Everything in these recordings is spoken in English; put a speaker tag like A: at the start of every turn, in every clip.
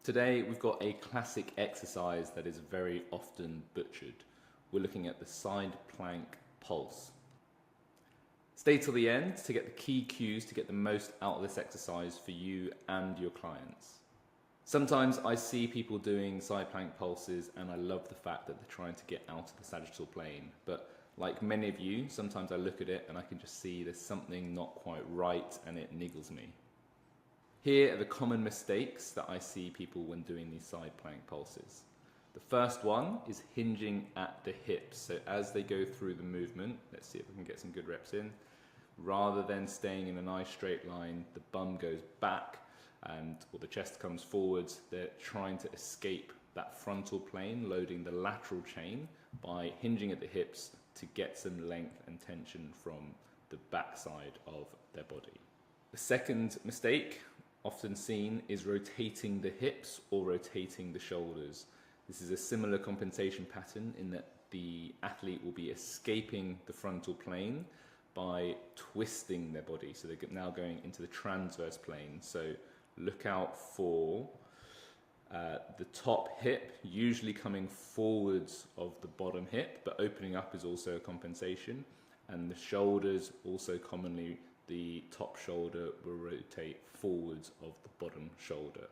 A: Today we've got a classic exercise that is very often butchered. We're looking at the side plank pulse. Stay till the end to get the key cues to get the most out of this exercise for you and your clients. Sometimes I see people doing side plank pulses and I love the fact that they're trying to get out of the sagittal plane, but like many of you, sometimes I look at it and I can just see there's something not quite right and it niggles me. Here are the common mistakes that I see people when doing these side plank pulses. The first one is hinging at the hips. So as they go through the movement, let's see if we can get some good reps in, rather than staying in a nice straight line, the bum goes back or the chest comes forwards. They're trying to escape that frontal plane, loading the lateral chain by hinging at the hips to get some length and tension from the backside of their body. The second mistake often seen is rotating the hips or rotating the shoulders. This is a similar compensation pattern in that the athlete will be escaping the frontal plane by twisting their body. So they're now going into the transverse plane. So look out for the top hip usually coming forwards of the bottom hip, but opening up is also a compensation. And the shoulders also commonly, the top shoulder will rotate forwards of the bottom shoulder.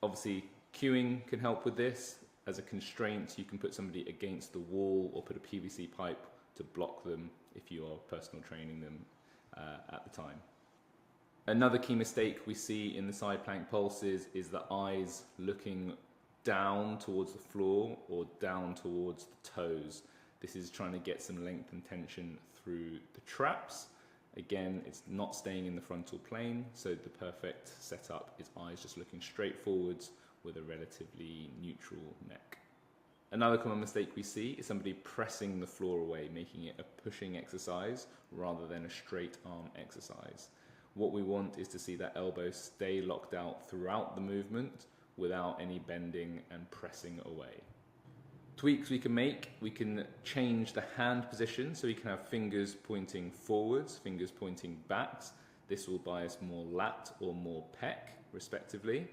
A: Obviously, cueing can help with this. As a constraint, you can put somebody against the wall or put a PVC pipe to block them if you are personal training them at the time. Another key mistake we see in the side plank pulses is the eyes looking down towards the floor or down towards the toes. This is trying to get some length and tension through the traps. Again, it's not staying in the frontal plane, so the perfect setup is eyes just looking straight forwards with a relatively neutral neck. Another common mistake we see is somebody pressing the floor away, making it a pushing exercise rather than a straight arm exercise. What we want is to see that elbow stay locked out throughout the movement without any bending and pressing away. Tweaks we can make, we can change the hand position so we can have fingers pointing forwards, fingers pointing backs. This will bias more lat or more pec, respectively.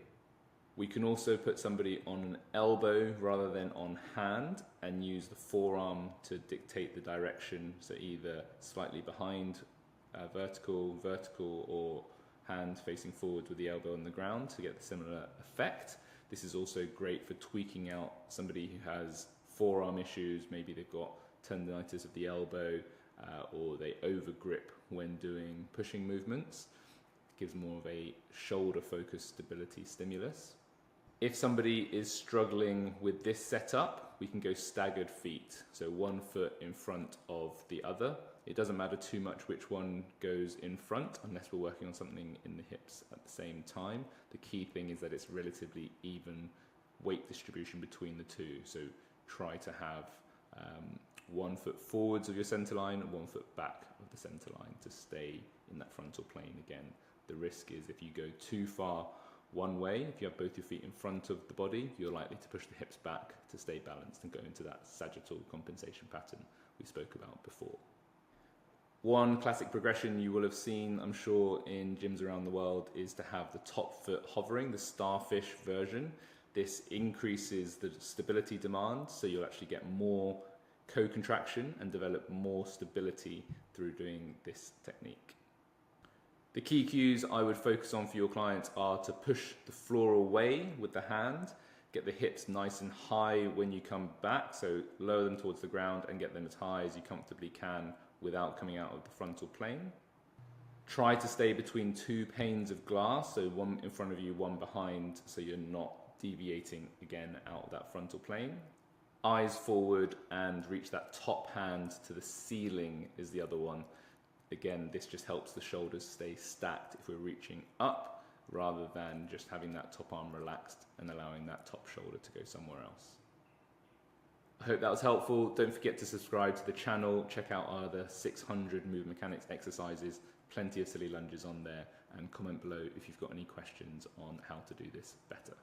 A: We can also put somebody on an elbow rather than on hand and use the forearm to dictate the direction, so either slightly behind, vertical, or hand facing forward with the elbow on the ground to get the similar effect. This is also great for tweaking out somebody who has forearm issues. Maybe they've got tendinitis of the elbow or they overgrip when doing pushing movements. It gives more of a shoulder focused stability stimulus. If somebody is struggling with this setup, we can go staggered feet. So one foot in front of the other. It doesn't matter too much which one goes in front unless we're working on something in the hips at the same time. The key thing is that it's relatively even weight distribution between the two. So try to have 1 foot forwards of your center line and 1 foot back of the center line to stay in that frontal plane again. The risk is if you go too far one way, if you have both your feet in front of the body, you're likely to push the hips back to stay balanced and go into that sagittal compensation pattern we spoke about before. One classic progression you will have seen, I'm sure, in gyms around the world is to have the top foot hovering, the starfish version. This increases the stability demand, so you'll actually get more co-contraction and develop more stability through doing this technique. The key cues I would focus on for your clients are to push the floor away with the hand, get the hips nice and high when you come back, so lower them towards the ground and get them as high as you comfortably can without coming out of the frontal plane. Try to stay between two panes of glass, so one in front of you, one behind, so you're not deviating again out of that frontal plane. Eyes forward and reach that top hand to the ceiling is the other one. Again, this just helps the shoulders stay stacked if we're reaching up rather than just having that top arm relaxed and allowing that top shoulder to go somewhere else. I hope that was helpful. Don't forget to subscribe to the channel, check out our other 600 movement mechanics exercises, plenty of silly lunges on there, and comment below if you've got any questions on how to do this better.